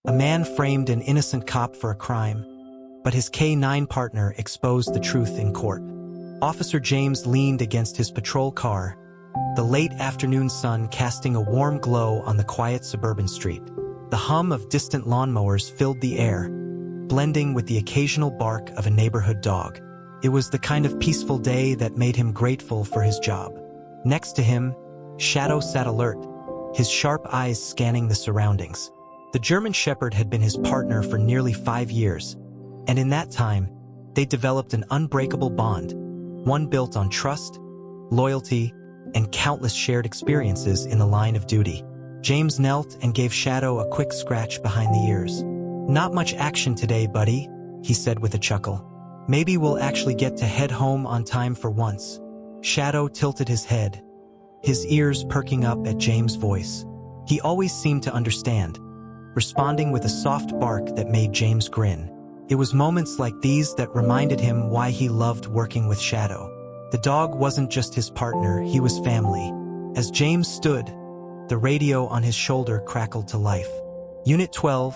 A man framed an innocent cop for a crime, but his K-9 partner exposed the truth in court. Officer James leaned against his patrol car, the late afternoon sun casting a warm glow on the quiet suburban street. The hum of distant lawnmowers filled the air, blending with the occasional bark of a neighborhood dog. It was the kind of peaceful day that made him grateful for his job. Next to him, Shadow sat alert, his sharp eyes scanning the surroundings. The German Shepherd had been his partner for nearly 5 years, and in that time, they developed an unbreakable bond, one built on trust, loyalty, and countless shared experiences in the line of duty. James knelt and gave Shadow a quick scratch behind the ears. "Not much action today, buddy," he said with a chuckle. "Maybe we'll actually get to head home on time for once." Shadow tilted his head, his ears perking up at James' voice. He always seemed to understand, responding with a soft bark that made James grin. It was moments like these that reminded him why he loved working with Shadow. The dog wasn't just his partner, he was family. As James stood, the radio on his shoulder crackled to life. "Unit 12,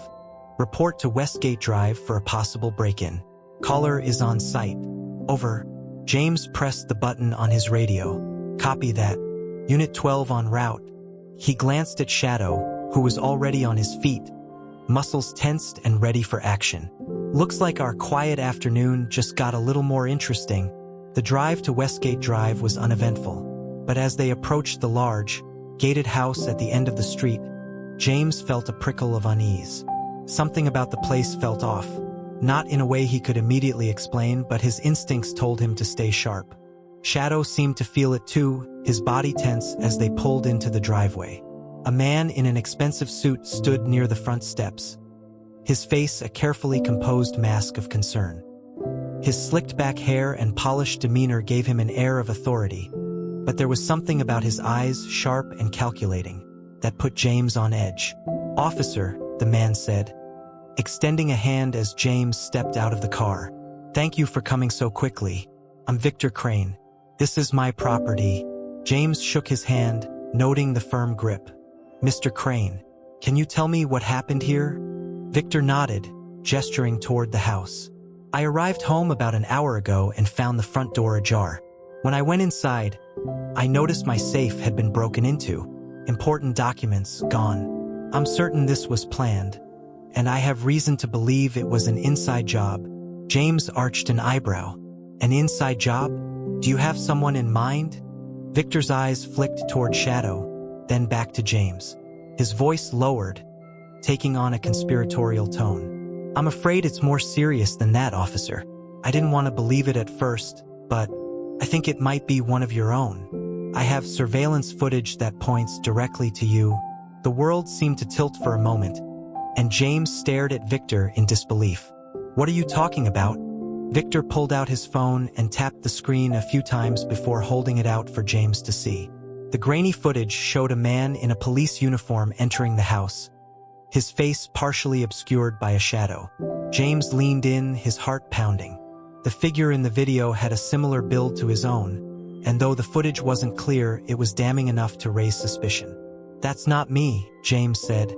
report to Westgate Drive for a possible break-in. Caller is on site. Over." James pressed the button on his radio. "Copy that. Unit 12 en route." He glanced at Shadow, who was already on his feet, muscles tensed and ready for action. "Looks like our quiet afternoon just got a little more interesting." The drive to Westgate Drive was uneventful, but as they approached the large, gated house at the end of the street, James felt a prickle of unease. Something about the place felt off, not in a way he could immediately explain, but his instincts told him to stay sharp. Shadow seemed to feel it too, his body tense as they pulled into the driveway. A man in an expensive suit stood near the front steps, his face a carefully composed mask of concern. His slicked-back hair and polished demeanor gave him an air of authority, but there was something about his eyes, sharp and calculating, that put James on edge. "Officer," the man said, extending a hand as James stepped out of the car. "Thank you for coming so quickly. I'm Victor Crane. This is my property." James shook his hand, noting the firm grip. "Mr. Crane, can you tell me what happened here?" Victor nodded, gesturing toward the house. "I arrived home about an hour ago and found the front door ajar. When I went inside, I noticed my safe had been broken into, important documents gone. I'm certain this was planned, and I have reason to believe it was an inside job." James arched an eyebrow. "An inside job? Do you have someone in mind?" Victor's eyes flicked toward Shadow, then back to James. His voice lowered, taking on a conspiratorial tone. "I'm afraid it's more serious than that, officer. I didn't want to believe it at first, but I think it might be one of your own. I have surveillance footage that points directly to you." The world seemed to tilt for a moment, and James stared at Victor in disbelief. "What are you talking about?" Victor pulled out his phone and tapped the screen a few times before holding it out for James to see. The grainy footage showed a man in a police uniform entering the house, his face partially obscured by a shadow. James leaned in, his heart pounding. The figure in the video had a similar build to his own, and though the footage wasn't clear, it was damning enough to raise suspicion. "That's not me," James said,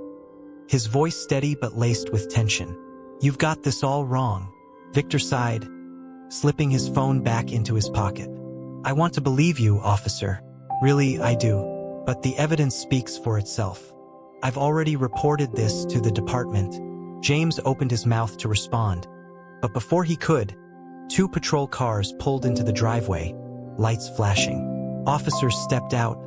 his voice steady but laced with tension. "You've got this all wrong." Victor sighed, slipping his phone back into his pocket. "I want to believe you, officer. Really, I do. But the evidence speaks for itself. I've already reported this to the department." James opened his mouth to respond, but before he could, 2 patrol cars pulled into the driveway, lights flashing. Officers stepped out,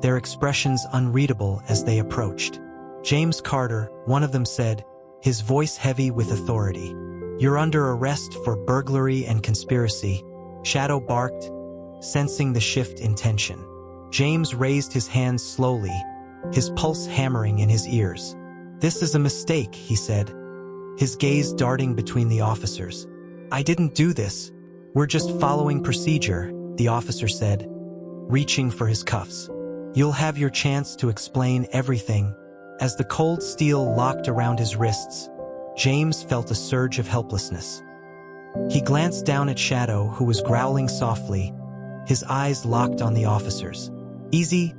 their expressions unreadable as they approached. "James Carter," one of them said, his voice heavy with authority. "You're under arrest for burglary and conspiracy." Shadow barked, sensing the shift in tension. James raised his hands slowly, his pulse hammering in his ears. "This is a mistake," he said, his gaze darting between the officers. "I didn't do this. We're just following procedure," the officer said, reaching for his cuffs. "You'll have your chance to explain everything." As the cold steel locked around his wrists, James felt a surge of helplessness. He glanced down at Shadow, who was growling softly, his eyes locked on the officers. "Easy,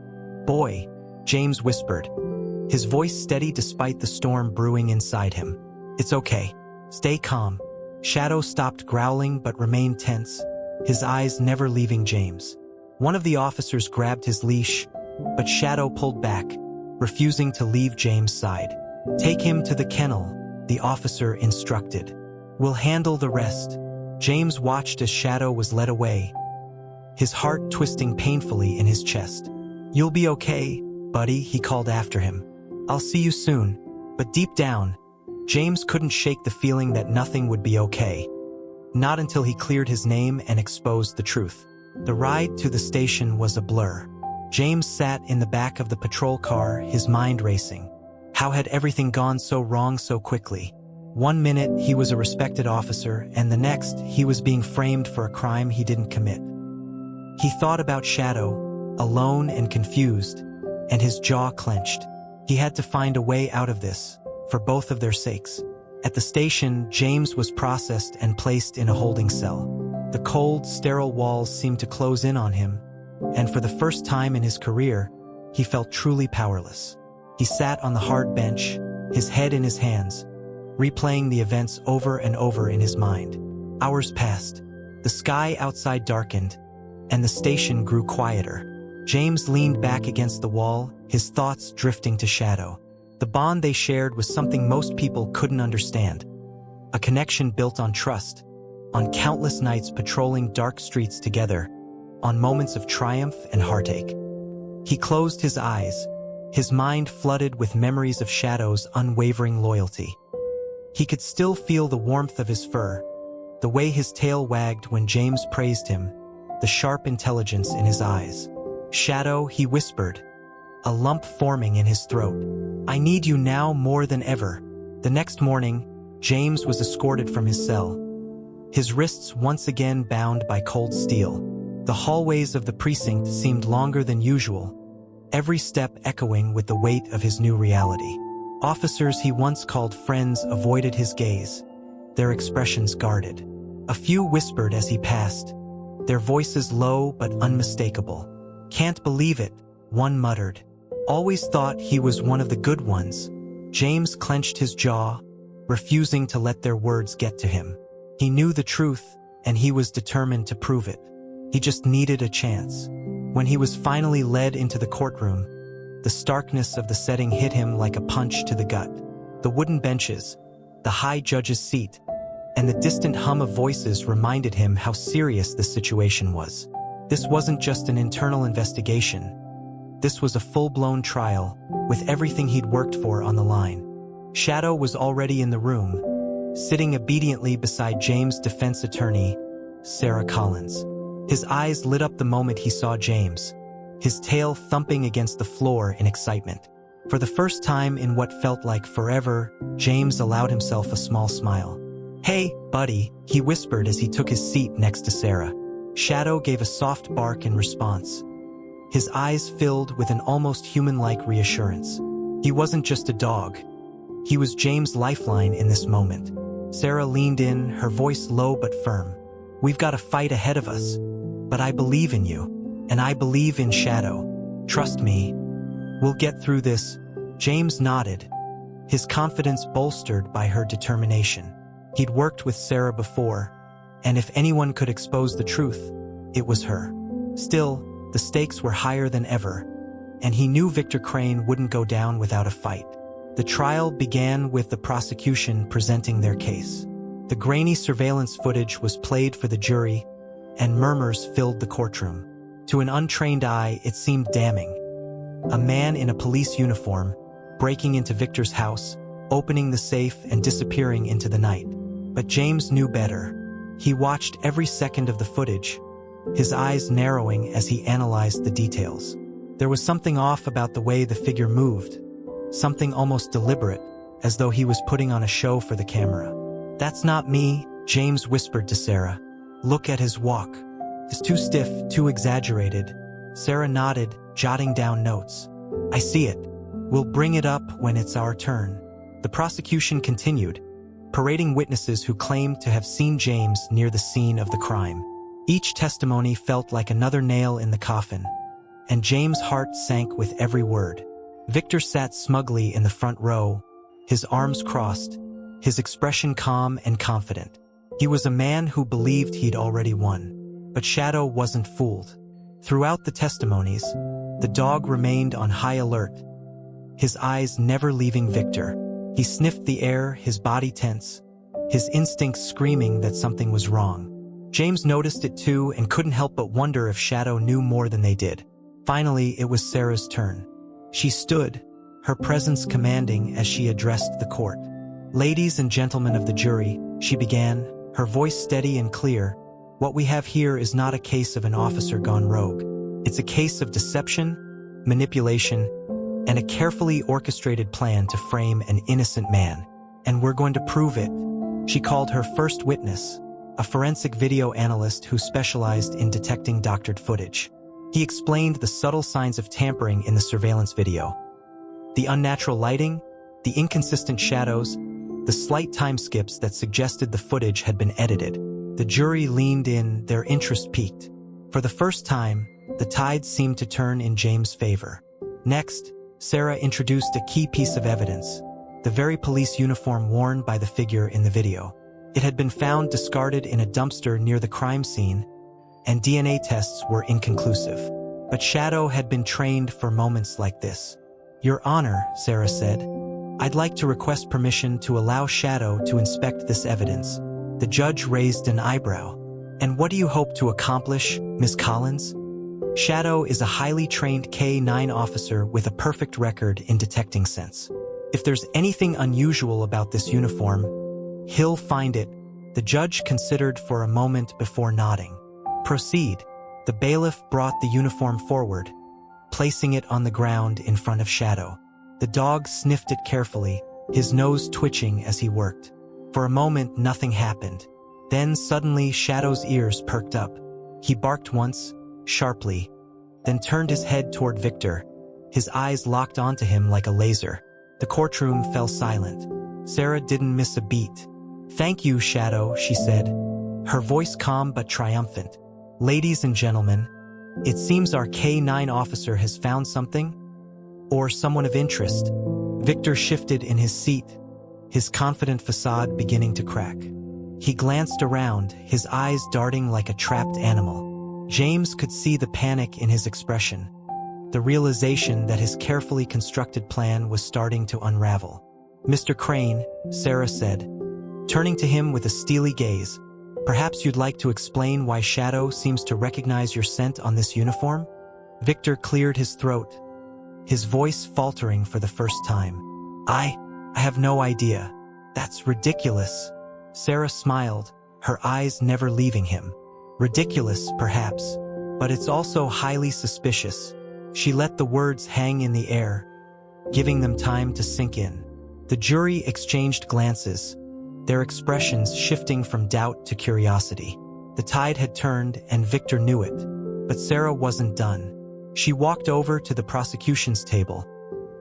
boy," James whispered, his voice steady despite the storm brewing inside him. "It's okay. Stay calm." Shadow stopped growling but remained tense, his eyes never leaving James. One of the officers grabbed his leash, but Shadow pulled back, refusing to leave James' side. "Take him to the kennel," the officer instructed. "We'll handle the rest." James watched as Shadow was led away, his heart twisting painfully in his chest. "You'll be okay, buddy," he called after him. "I'll see you soon." But deep down, James couldn't shake the feeling that nothing would be okay. Not until he cleared his name and exposed the truth. The ride to the station was a blur. James sat in the back of the patrol car, his mind racing. How had everything gone so wrong so quickly? One minute he was a respected officer, and the next he was being framed for a crime he didn't commit. He thought about Shadow, alone and confused, and his jaw clenched. He had to find a way out of this, for both of their sakes. At the station, James was processed and placed in a holding cell. The cold, sterile walls seemed to close in on him, and for the first time in his career, he felt truly powerless. He sat on the hard bench, his head in his hands, replaying the events over and over in his mind. Hours passed. The sky outside darkened, and the station grew quieter. James leaned back against the wall, his thoughts drifting to Shadow. The bond they shared was something most people couldn't understand. A connection built on trust, on countless nights patrolling dark streets together, on moments of triumph and heartache. He closed his eyes, his mind flooded with memories of Shadow's unwavering loyalty. He could still feel the warmth of his fur, the way his tail wagged when James praised him, the sharp intelligence in his eyes. "Shadow," he whispered, a lump forming in his throat. "I need you now more than ever." The next morning, James was escorted from his cell, his wrists once again bound by cold steel. The hallways of the precinct seemed longer than usual, every step echoing with the weight of his new reality. Officers he once called friends avoided his gaze, their expressions guarded. A few whispered as he passed, their voices low but unmistakable. "Can't believe it," one muttered. "Always thought he was one of the good ones." James clenched his jaw, refusing to let their words get to him. He knew the truth, and he was determined to prove it. He just needed a chance. When he was finally led into the courtroom, the starkness of the setting hit him like a punch to the gut. The wooden benches, the high judge's seat, and the distant hum of voices reminded him how serious the situation was. This wasn't just an internal investigation. This was a full-blown trial, with everything he'd worked for on the line. Shadow was already in the room, sitting obediently beside James' defense attorney, Sarah Collins. His eyes lit up the moment he saw James, his tail thumping against the floor in excitement. For the first time in what felt like forever, James allowed himself a small smile. "Hey, buddy," he whispered as he took his seat next to Sarah. Shadow gave a soft bark in response, his eyes filled with an almost human-like reassurance. He wasn't just a dog. He was James' lifeline in this moment. Sarah leaned in, her voice low but firm. "We've got a fight ahead of us, but I believe in you, and I believe in Shadow. Trust me. We'll get through this." James nodded, his confidence bolstered by her determination. He'd worked with Sarah before, and if anyone could expose the truth, it was her. Still, the stakes were higher than ever, and he knew Victor Crane wouldn't go down without a fight. The trial began with the prosecution presenting their case. The grainy surveillance footage was played for the jury, and murmurs filled the courtroom. To an untrained eye, it seemed damning. A man in a police uniform, breaking into Victor's house, opening the safe and disappearing into the night. But James knew better. He watched every second of the footage, his eyes narrowing as he analyzed the details. There was something off about the way the figure moved, something almost deliberate, as though he was putting on a show for the camera. "That's not me," James whispered to Sarah. "Look at his walk. He's too stiff, too exaggerated." Sarah nodded, jotting down notes. "I see it. We'll bring it up when it's our turn." The prosecution continued, parading witnesses who claimed to have seen James near the scene of the crime. Each testimony felt like another nail in the coffin, and James' heart sank with every word. Victor sat smugly in the front row, his arms crossed, his expression calm and confident. He was a man who believed he'd already won. But Shadow wasn't fooled. Throughout the testimonies, the dog remained on high alert, his eyes never leaving Victor. He sniffed the air, his body tense, his instincts screaming that something was wrong. James noticed it too and couldn't help but wonder if Shadow knew more than they did. Finally, it was Sarah's turn. She stood, her presence commanding as she addressed the court. "Ladies and gentlemen of the jury," she began, her voice steady and clear, "what we have here is not a case of an officer gone rogue. It's a case of deception, manipulation, and a carefully orchestrated plan to frame an innocent man. And we're going to prove it." She called her first witness, a forensic video analyst who specialized in detecting doctored footage. He explained the subtle signs of tampering in the surveillance video. The unnatural lighting, the inconsistent shadows, the slight time skips that suggested the footage had been edited. The jury leaned in, their interest peaked. For the first time, the tide seemed to turn in James' favor. Next, Sarah introduced a key piece of evidence, the very police uniform worn by the figure in the video. It had been found discarded in a dumpster near the crime scene, and DNA tests were inconclusive. But Shadow had been trained for moments like this. "Your Honor," Sarah said, "I'd like to request permission to allow Shadow to inspect this evidence." The judge raised an eyebrow. "And what do you hope to accomplish, Ms. Collins?" Shadow is a highly trained K-9 officer with a perfect record in detecting sense. If there's anything unusual about this uniform, he'll find it, the judge considered for a moment before nodding. "Proceed." The bailiff brought the uniform forward, placing it on the ground in front of Shadow. The dog sniffed it carefully, his nose twitching as he worked. For a moment, nothing happened. Then suddenly Shadow's ears perked up. He barked once, sharply, then turned his head toward Victor, his eyes locked onto him like a laser. The courtroom fell silent. Sarah didn't miss a beat. "Thank you, Shadow," she said, her voice calm but triumphant. "Ladies and gentlemen, it seems our K-9 officer has found something, or someone of interest." Victor shifted in his seat, his confident facade beginning to crack. He glanced around, his eyes darting like a trapped animal. James could see the panic in his expression, the realization that his carefully constructed plan was starting to unravel. "Mr. Crane," Sarah said, turning to him with a steely gaze, "perhaps you'd like to explain why Shadow seems to recognize your scent on this uniform?" Victor cleared his throat, his voice faltering for the first time. I have no idea. That's ridiculous." Sarah smiled, her eyes never leaving him. "Ridiculous, perhaps, but it's also highly suspicious." She let the words hang in the air, giving them time to sink in. The jury exchanged glances, their expressions shifting from doubt to curiosity. The tide had turned, and Victor knew it. But Sarah wasn't done. She walked over to the prosecution's table,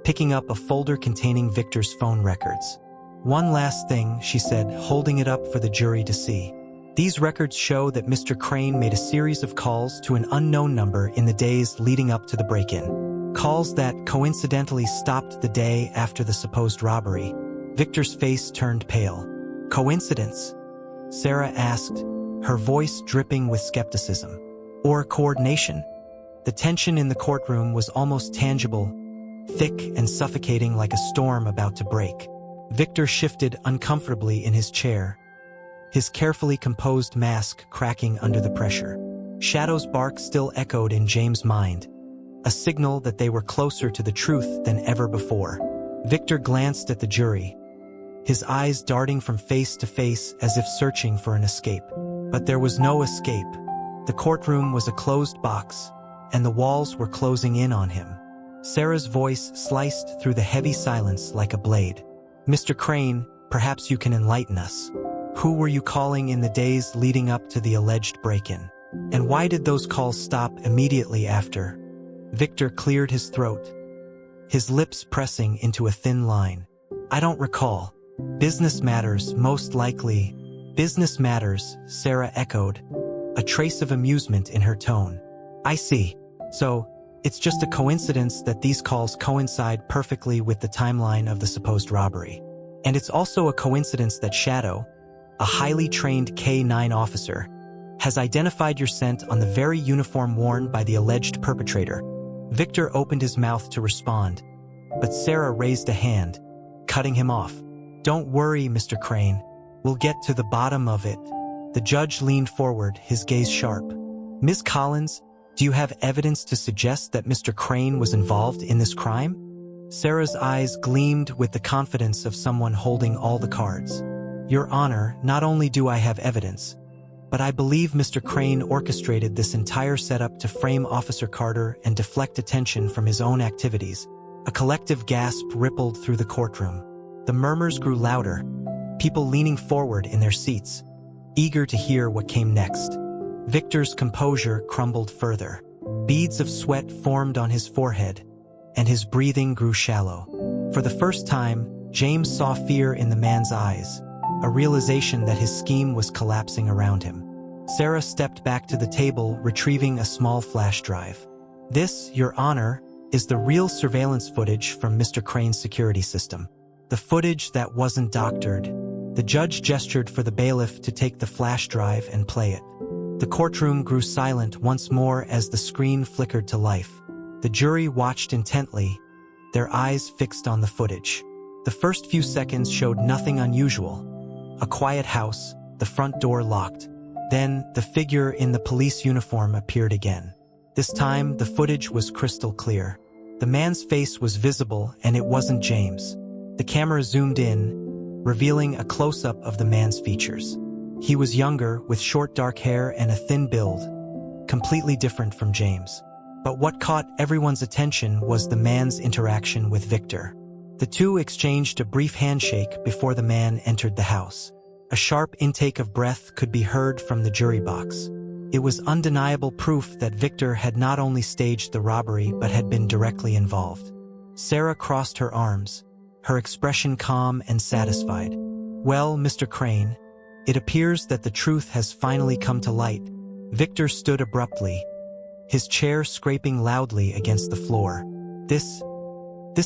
picking up a folder containing Victor's phone records. "One last thing," she said, holding it up for the jury to see. "These records show that Mr. Crane made a series of calls to an unknown number in the days leading up to the break-in. Calls that coincidentally stopped the day after the supposed robbery." Victor's face turned pale. "Coincidence?" Sarah asked, her voice dripping with skepticism. "Or coordination?" The tension in the courtroom was almost tangible, thick and suffocating like a storm about to break. Victor shifted uncomfortably in his chair, his carefully composed mask cracking under the pressure. Shadow's bark still echoed in James' mind, a signal that they were closer to the truth than ever before. Victor glanced at the jury, his eyes darting from face to face as if searching for an escape. But there was no escape. The courtroom was a closed box, and the walls were closing in on him. Sarah's voice sliced through the heavy silence like a blade. "Mr. Crane, perhaps you can enlighten us. Who were you calling in the days leading up to the alleged break-in? And why did those calls stop immediately after?" Victor cleared his throat, his lips pressing into a thin line. "I don't recall. Business matters, most likely." "Business matters," Sarah echoed, a trace of amusement in her tone. "I see. So, It's just a coincidence that these calls coincide perfectly with the timeline of the supposed robbery. And it's also a coincidence that Shadow, a highly trained K-9 officer, has identified your scent on the very uniform worn by the alleged perpetrator. Victor opened his mouth to respond, but Sarah raised a hand, cutting him off. Don't worry, Mr. Crane. We'll get to the bottom of it. The judge leaned forward, his gaze sharp. Ms. Collins, do you have evidence to suggest that Mr. Crane was involved in this crime? Sarah's eyes gleamed with the confidence of someone holding all the cards. Your Honor, not only do I have evidence, but I believe Mr. Crane orchestrated this entire setup to frame Officer Carter and deflect attention from his own activities. A collective gasp rippled through the courtroom. The murmurs grew louder, people leaning forward in their seats, eager to hear what came next. Victor's composure crumbled further. Beads of sweat formed on his forehead, and his breathing grew shallow. For the first time, James saw fear in the man's eyes, a realization that his scheme was collapsing around him. Sarah stepped back to the table, retrieving a small flash drive. This, Your Honor, is the real surveillance footage from Mr. Crane's security system. The footage that wasn't doctored. The judge gestured for the bailiff to take the flash drive and play it. The courtroom grew silent once more as the screen flickered to life. The jury watched intently, their eyes fixed on the footage. The first few seconds showed nothing unusual. A quiet house, the front door locked. Then, the figure in the police uniform appeared again. This time, the footage was crystal clear. The man's face was visible, and it wasn't James. The camera zoomed in, revealing a close-up of the man's features. He was younger, with short dark hair and a thin build, completely different from James. But what caught everyone's attention was the man's interaction with Victor. The two exchanged a brief handshake before the man entered the house. A sharp intake of breath could be heard from the jury box. It was undeniable proof that Victor had not only staged the robbery but had been directly involved. Sarah crossed her arms, her expression calm and satisfied. Well, Mr. Crane, it appears that the truth has finally come to light. Victor stood abruptly, his chair scraping loudly against the floor. This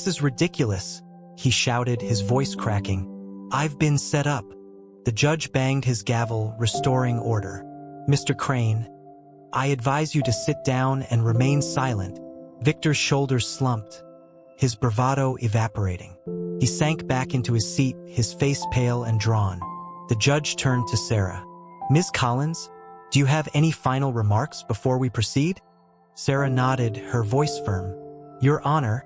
is ridiculous, he shouted, his voice cracking. I've been set up. The judge banged his gavel, restoring order. Mr. Crane, I advise you to sit down and remain silent. Victor's shoulders slumped, his bravado evaporating. He sank back into his seat, his face pale and drawn. The judge turned to Sarah. Ms. Collins, do you have any final remarks before we proceed? Sarah nodded, her voice firm. Your Honor,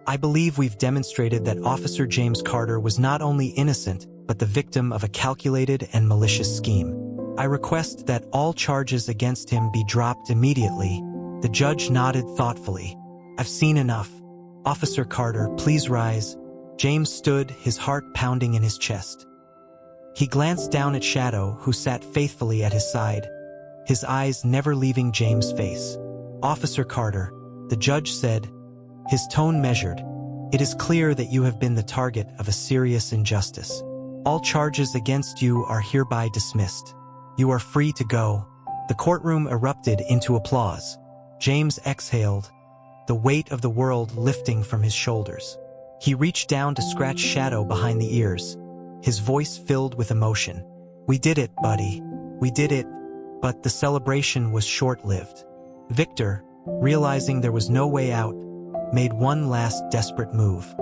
I believe we've demonstrated that Officer James Carter was not only innocent, but the victim of a calculated and malicious scheme. I request that all charges against him be dropped immediately. The judge nodded thoughtfully. I've seen enough. Officer Carter, please rise. James stood, his heart pounding in his chest. He glanced down at Shadow, who sat faithfully at his side, his eyes never leaving James' face. Officer Carter, the judge said, his tone measured, it is clear that you have been the target of a serious injustice. All charges against you are hereby dismissed. You are free to go. The courtroom erupted into applause. James exhaled, the weight of the world lifting from his shoulders. He reached down to scratch Shadow behind the ears, his voice filled with emotion. We did it, buddy. We did it. But the celebration was short-lived. Victor, realizing there was no way out, made one last desperate move.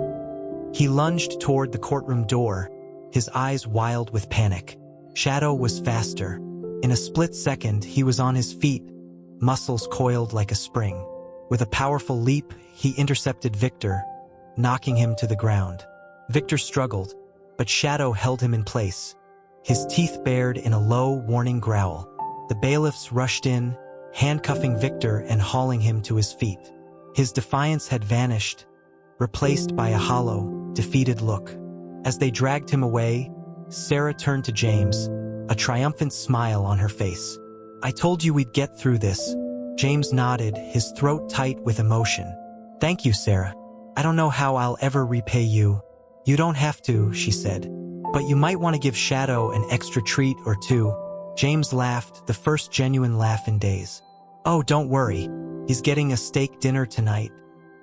He lunged toward the courtroom door, his eyes wild with panic. Shadow was faster. In a split second, he was on his feet, muscles coiled like a spring. With a powerful leap, he intercepted Victor, knocking him to the ground. Victor struggled, but Shadow held him in place, his teeth bared in a low, warning growl. The bailiffs rushed in, handcuffing Victor and hauling him to his feet. His defiance had vanished, replaced by a hollow, defeated look. As they dragged him away, Sarah turned to James, a triumphant smile on her face. I told you we'd get through this. James nodded, his throat tight with emotion. Thank you, Sarah. I don't know how I'll ever repay you. You don't have to, she said. But you might want to give Shadow an extra treat or two. James laughed, the first genuine laugh in days. Oh, don't worry. He's getting a steak dinner tonight.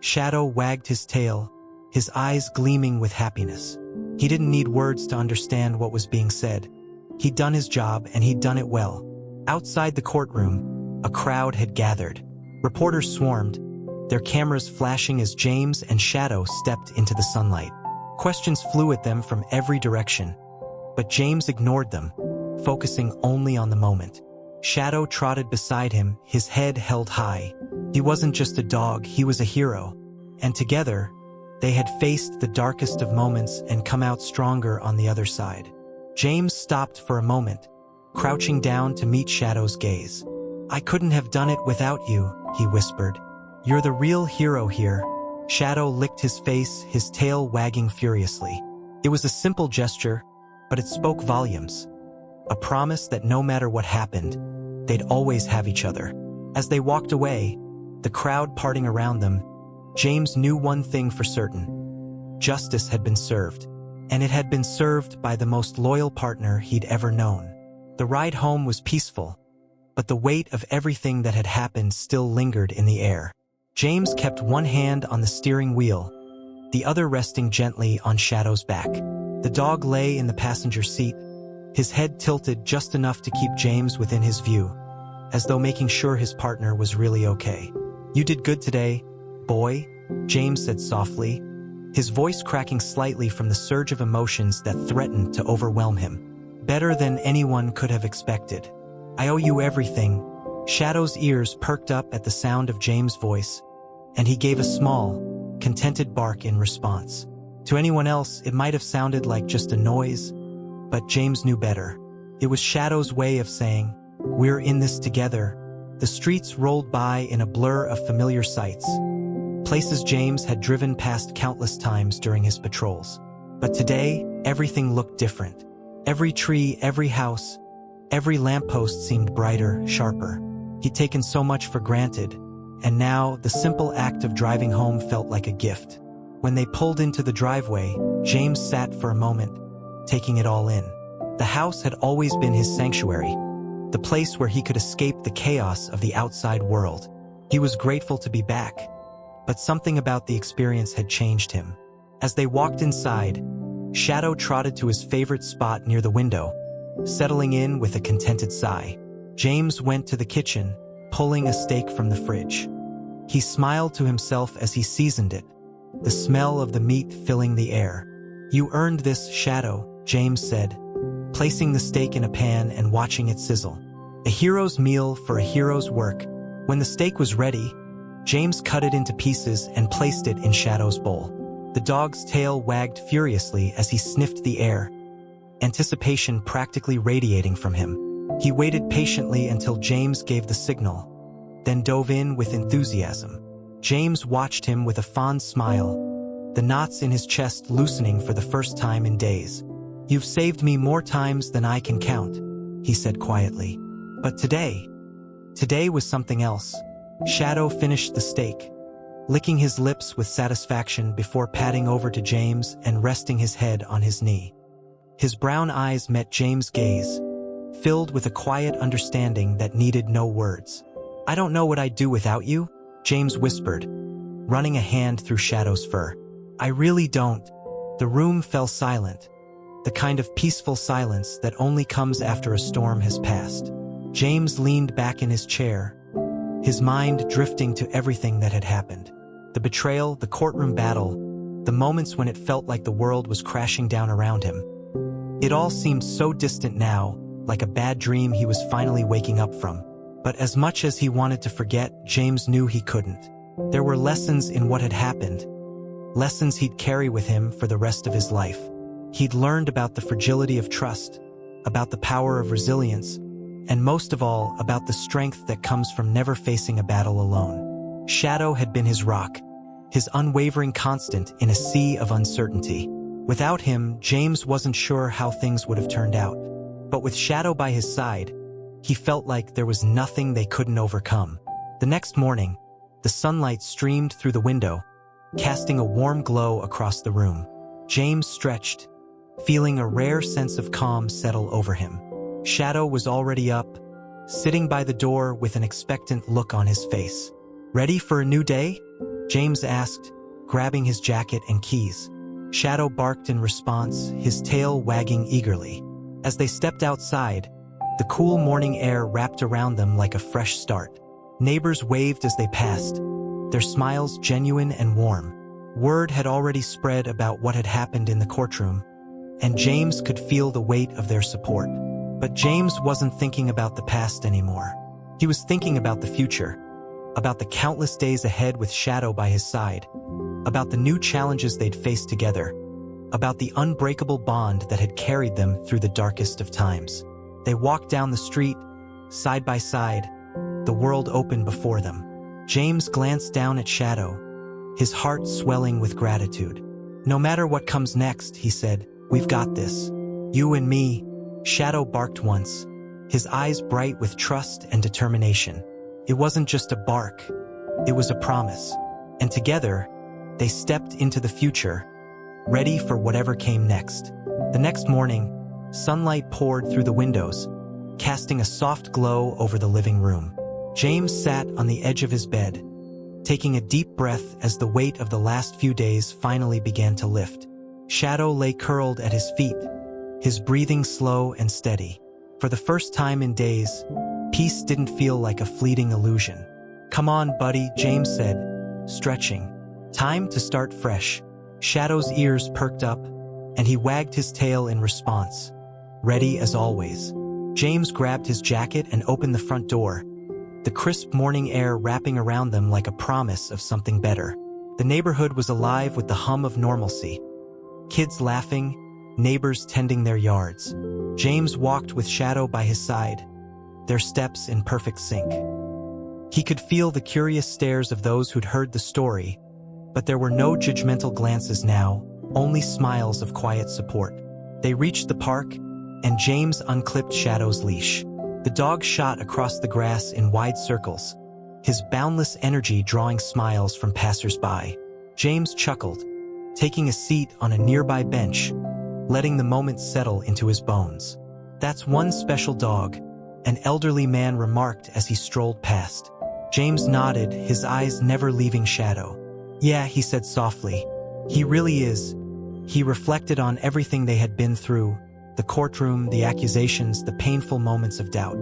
Shadow wagged his tail, his eyes gleaming with happiness. He didn't need words to understand what was being said. He'd done his job, and he'd done it well. Outside the courtroom, a crowd had gathered. Reporters swarmed, their cameras flashing as James and Shadow stepped into the sunlight. Questions flew at them from every direction, but James ignored them, focusing only on the moment. Shadow trotted beside him, his head held high. He wasn't just a dog, he was a hero. And together, they had faced the darkest of moments and come out stronger on the other side. James stopped for a moment, crouching down to meet Shadow's gaze. "I couldn't have done it without you," he whispered. "You're the real hero here." Shadow licked his face, his tail wagging furiously. It was a simple gesture, but it spoke volumes. A promise that no matter what happened, they'd always have each other. As they walked away, the crowd parting around them, James knew one thing for certain. Justice had been served, and it had been served by the most loyal partner he'd ever known. The ride home was peaceful, but the weight of everything that had happened still lingered in the air. James kept one hand on the steering wheel, the other resting gently on Shadow's back. The dog lay in the passenger seat, his head tilted just enough to keep James within his view, as though making sure his partner was really okay. "You did good today, boy," James said softly, his voice cracking slightly from the surge of emotions that threatened to overwhelm him. "Better than anyone could have expected. I owe you everything." Shadow's ears perked up at the sound of James' voice, and he gave a small, contented bark in response. To anyone else, it might have sounded like just a noise, but James knew better. It was Shadow's way of saying, "We're in this together." The streets rolled by in a blur of familiar sights, places James had driven past countless times during his patrols. But today, everything looked different. Every tree, every house, every lamppost seemed brighter, sharper. He'd taken so much for granted, and now the simple act of driving home felt like a gift. When they pulled into the driveway, James sat for a moment, taking it all in. The house had always been his sanctuary, the place where he could escape the chaos of the outside world. He was grateful to be back, but something about the experience had changed him. As they walked inside, Shadow trotted to his favorite spot near the window, settling in with a contented sigh. James went to the kitchen, pulling a steak from the fridge. He smiled to himself as he seasoned it, the smell of the meat filling the air. "You earned this, Shadow," James said, placing the steak in a pan and watching it sizzle. A hero's meal for a hero's work. When the steak was ready, James cut it into pieces and placed it in Shadow's bowl. The dog's tail wagged furiously as he sniffed the air, anticipation practically radiating from him. He waited patiently until James gave the signal, then dove in with enthusiasm. James watched him with a fond smile, the knots in his chest loosening for the first time in days. "You've saved me more times than I can count," he said quietly. But today was something else. Shadow finished the steak, licking his lips with satisfaction before padding over to James and resting his head on his knee. His brown eyes met James' gaze, filled with a quiet understanding that needed no words. "I don't know what I'd do without you," James whispered, running a hand through Shadow's fur. "I really don't." The room fell silent, the kind of peaceful silence that only comes after a storm has passed. James leaned back in his chair, his mind drifting to everything that had happened. The betrayal, the courtroom battle, the moments when it felt like the world was crashing down around him. It all seemed so distant now, like a bad dream he was finally waking up from. But as much as he wanted to forget, James knew he couldn't. There were lessons in what had happened, lessons he'd carry with him for the rest of his life. He'd learned about the fragility of trust, about the power of resilience, and most of all, about the strength that comes from never facing a battle alone. Shadow had been his rock, his unwavering constant in a sea of uncertainty. Without him, James wasn't sure how things would have turned out. But with Shadow by his side, he felt like there was nothing they couldn't overcome. The next morning, the sunlight streamed through the window, casting a warm glow across the room. James stretched, feeling a rare sense of calm settle over him. Shadow was already up, sitting by the door with an expectant look on his face. "Ready for a new day?" James asked, grabbing his jacket and keys. Shadow barked in response, his tail wagging eagerly. As they stepped outside, the cool morning air wrapped around them like a fresh start. Neighbors waved as they passed, their smiles genuine and warm. Word had already spread about what had happened in the courtroom, and James could feel the weight of their support. But James wasn't thinking about the past anymore. He was thinking about the future, about the countless days ahead with Shadow by his side, about the new challenges they'd face together, about the unbreakable bond that had carried them through the darkest of times. They walked down the street, side by side, the world open before them. James glanced down at Shadow, his heart swelling with gratitude. "No matter what comes next," he said, "we've got this. You and me." Shadow barked once, his eyes bright with trust and determination. It wasn't just a bark, it was a promise. And together, they stepped into the future, ready for whatever came next. The next morning, sunlight poured through the windows, casting a soft glow over the living room. James sat on the edge of his bed, taking a deep breath as the weight of the last few days finally began to lift. Shadow lay curled at his feet, his breathing slow and steady. For the first time in days, peace didn't feel like a fleeting illusion. "Come on, buddy," James said, stretching. "Time to start fresh." Shadow's ears perked up, and he wagged his tail in response, ready as always. James grabbed his jacket and opened the front door, the crisp morning air wrapping around them like a promise of something better. The neighborhood was alive with the hum of normalcy. Kids laughing, neighbors tending their yards. James walked with Shadow by his side, their steps in perfect sync. He could feel the curious stares of those who'd heard the story, but there were no judgmental glances now, only smiles of quiet support. They reached the park, and James unclipped Shadow's leash. The dog shot across the grass in wide circles, his boundless energy drawing smiles from passers-by. James chuckled, taking a seat on a nearby bench, letting the moment settle into his bones. "That's one special dog," an elderly man remarked as he strolled past. James nodded, his eyes never leaving Shadow. "Yeah," he said softly, "he really is." He reflected on everything they had been through, the courtroom, the accusations, the painful moments of doubt.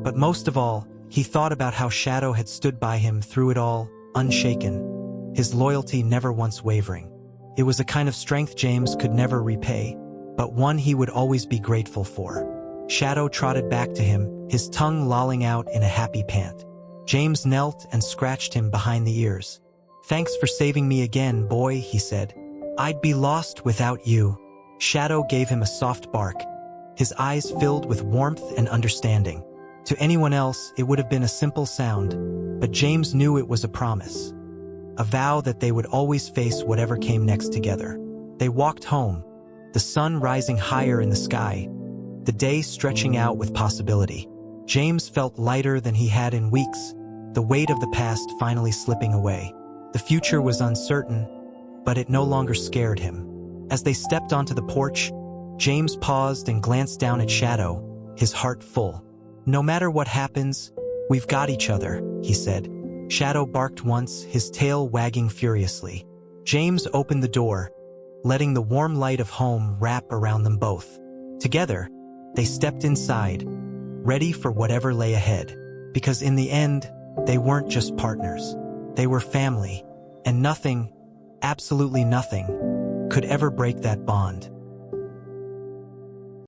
But most of all, he thought about how Shadow had stood by him through it all, unshaken, his loyalty never once wavering. It was a kind of strength James could never repay, but one he would always be grateful for. Shadow trotted back to him, his tongue lolling out in a happy pant. James knelt and scratched him behind the ears. "Thanks for saving me again, boy," he said. "I'd be lost without you." Shadow gave him a soft bark, his eyes filled with warmth and understanding. To anyone else, it would have been a simple sound, but James knew it was a promise, a vow that they would always face whatever came next together. They walked home, the sun rising higher in the sky, the day stretching out with possibility. James felt lighter than he had in weeks, the weight of the past finally slipping away. The future was uncertain, but it no longer scared him. As they stepped onto the porch, James paused and glanced down at Shadow, his heart full. "No matter what happens, we've got each other," he said. Shadow barked once, his tail wagging furiously. James opened the door, letting the warm light of home wrap around them both. Together, they stepped inside, ready for whatever lay ahead. Because in the end, they weren't just partners. They were family, and nothing, absolutely nothing, could ever break that bond.